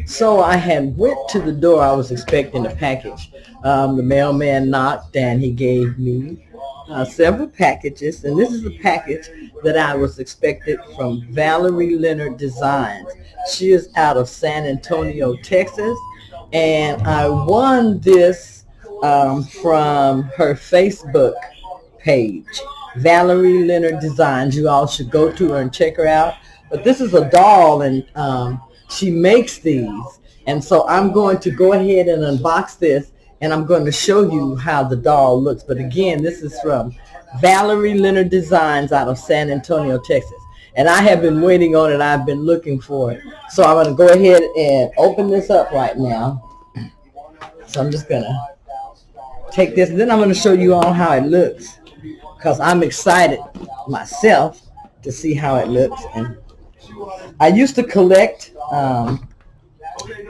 So I had went to the door. I was expecting a package. The mailman knocked and he gave me several packages. And this is a package that I was expected from Valerie Leonard Designs. She is out of San Antonio, Texas. And I won this from her Facebook page, Valerie Leonard Designs. You all should go to her and check her out. But this is a doll, and she makes these. And so I'm going to go ahead and unbox this, and I'm going to show you how the doll looks. But again, this is from Valerie Leonard Designs out of San Antonio, Texas. And I have been waiting on it. I've been looking for it. So I'm going to go ahead and open this up right now. So I'm just going to take this, and then I'm going to show you all how it looks, because I'm excited myself to see how it looks. And I used to collect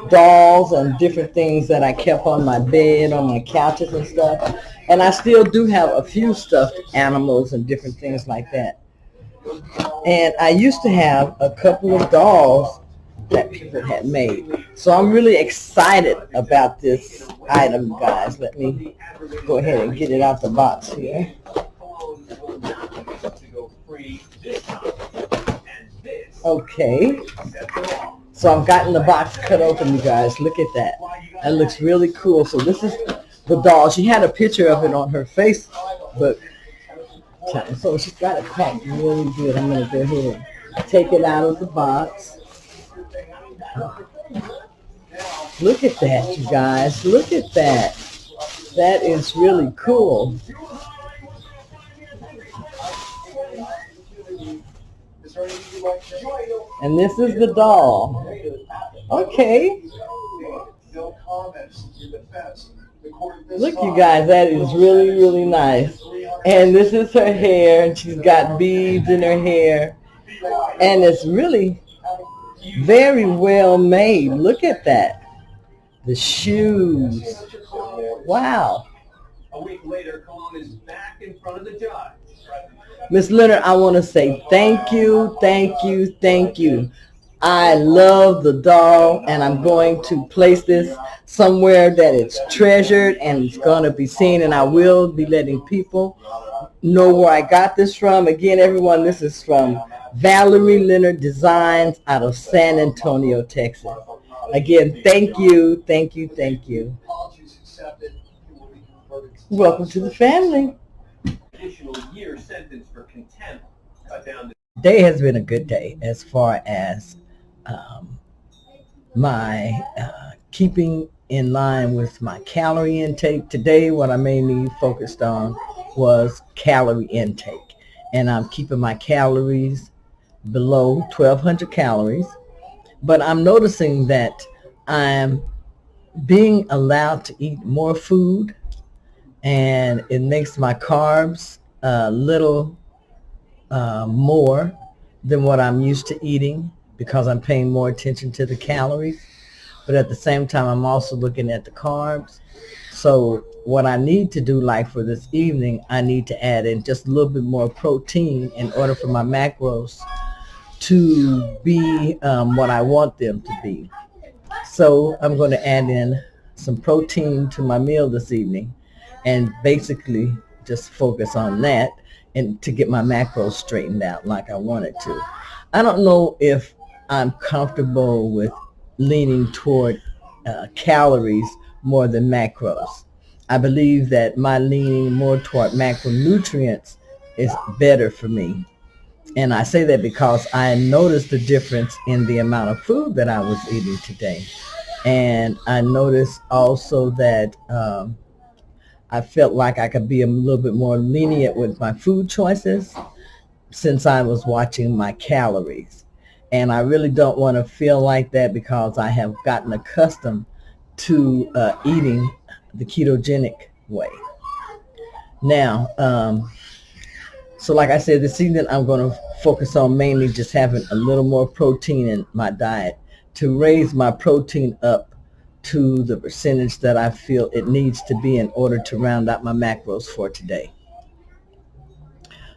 dolls and different things that I kept on my bed, on my couches and stuff. And I still do have a few stuffed animals and different things like that. And I used to have a couple of dolls that people had made. So I'm really excited about this item, guys. Let me go ahead and get it out the box here. Okay. So I've gotten the box cut open, you guys. Look at that. That looks really cool. So this is the doll. She had a picture of it on her Facebook. So she's got it packed really good. I'm going to go ahead and take it out of the box. Look at that, you guys. Look at that. That is really cool. And this is the doll. Okay. Look, you guys, that is really, really nice. And this is her hair, and she's got beads in her hair. And it's really very well made. Look at that. The shoes. Wow. A week later, Cologne is back in front of the judge. Miss Leonard, I want to say thank you, thank you, thank you. I love the doll, and I'm going to place this somewhere that it's treasured and it's going to be seen, and I will be letting people know where I got this from. Again, everyone, this is from Valerie Leonard Designs out of San Antonio, Texas. Again, thank you, thank you, thank you. Welcome to the family. Day has been a good day as far as my keeping in line with my calorie intake. Today, what I mainly focused on was calorie intake, and I'm keeping my calories below 1,200 calories. But I'm noticing that I'm being allowed to eat more food, and it makes my carbs a little more than what I'm used to eating, because I'm paying more attention to the calories. But at the same time, I'm also looking at the carbs. So what I need to do, like for this evening, I need to add in just a little bit more protein in order for my macros to be what I want them to be. So I'm going to add in some protein to my meal this evening, and basically just focus on that, and to get my macros straightened out like I wanted to. I don't know if I'm comfortable with leaning toward calories more than macros. I believe that my leaning more toward macronutrients is better for me. And I say that because I noticed the difference in the amount of food that I was eating today. And I noticed also that I felt like I could be a little bit more lenient with my food choices since I was watching my calories. And I really don't want to feel like that, because I have gotten accustomed to eating the ketogenic way. Now, so like I said, this evening I'm going to focus on mainly just having a little more protein in my diet to raise my protein up to the percentage that I feel it needs to be in order to round out my macros for today.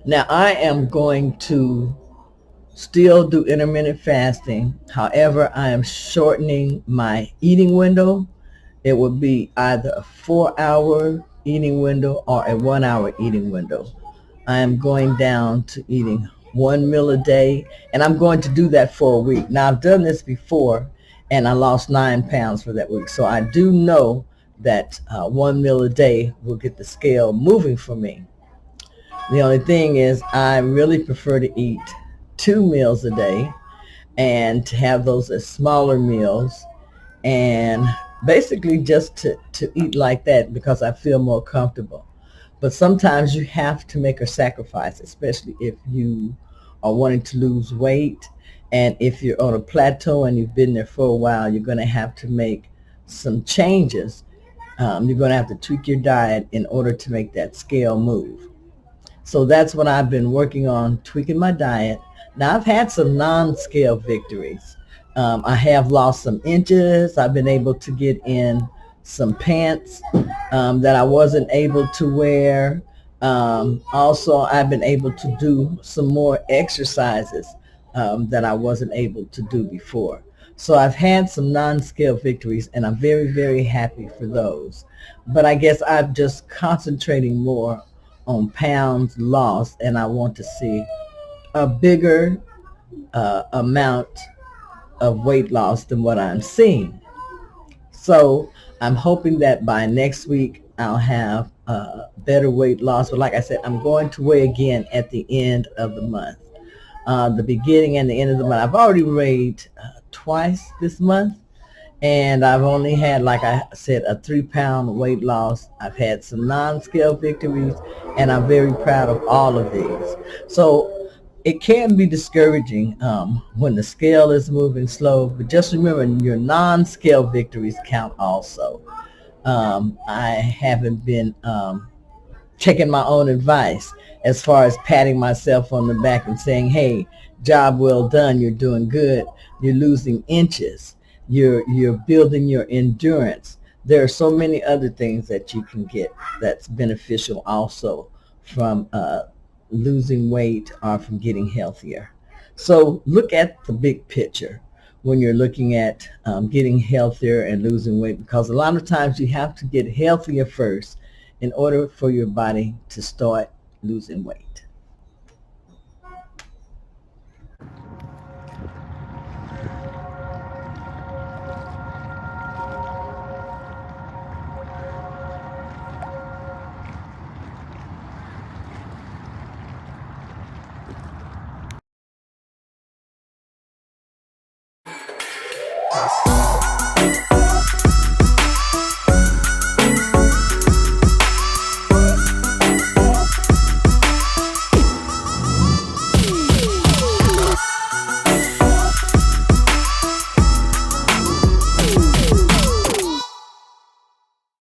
Now I am going to still do intermittent fasting. However, I am shortening my eating window. It would be either a 4-hour eating window or a 1-hour eating window. I am going down to eating one meal a day, and I'm going to do that for a week. Now, I've done this before, and I lost 9 pounds for that week. So I do know that one meal a day will get the scale moving for me. The only thing is I really prefer to eat 2 meals a day and to have those as smaller meals, and basically just to eat like that because I feel more comfortable. But sometimes you have to make a sacrifice, especially if you are wanting to lose weight. And if you're on a plateau and you've been there for a while, you're going to have to make some changes. You're going to have to tweak your diet in order to make that scale move. So that's what I've been working on, tweaking my diet. Now, I've had some non-scale victories. I have lost some inches. I've been able to get in some pants that I wasn't able to wear. Also, I've been able to do some more exercises that I wasn't able to do before. So I've had some non-scale victories, and I'm very, very happy for those. But I guess I'm just concentrating more on pounds lost, and I want to see a bigger amount of weight loss than what I'm seeing. So I'm hoping that by next week I'll have better weight loss. But like I said, I'm going to weigh again at the end of the month. The beginning and the end of the month. I've already weighed twice this month, and I've only had, like I said, a 3-pound weight loss. I've had some non-scale victories, and I'm very proud of all of these. So it can be discouraging when the scale is moving slow, but just remember your non-scale victories count also. I haven't been taking my own advice as far as patting myself on the back and saying, hey, job well done, you're doing good, you're losing inches, you're building your endurance. There are so many other things that you can get that's beneficial also from losing weight or from getting healthier. So look at the big picture when you're looking at getting healthier and losing weight, because a lot of times you have to get healthier first in order for your body to start losing weight.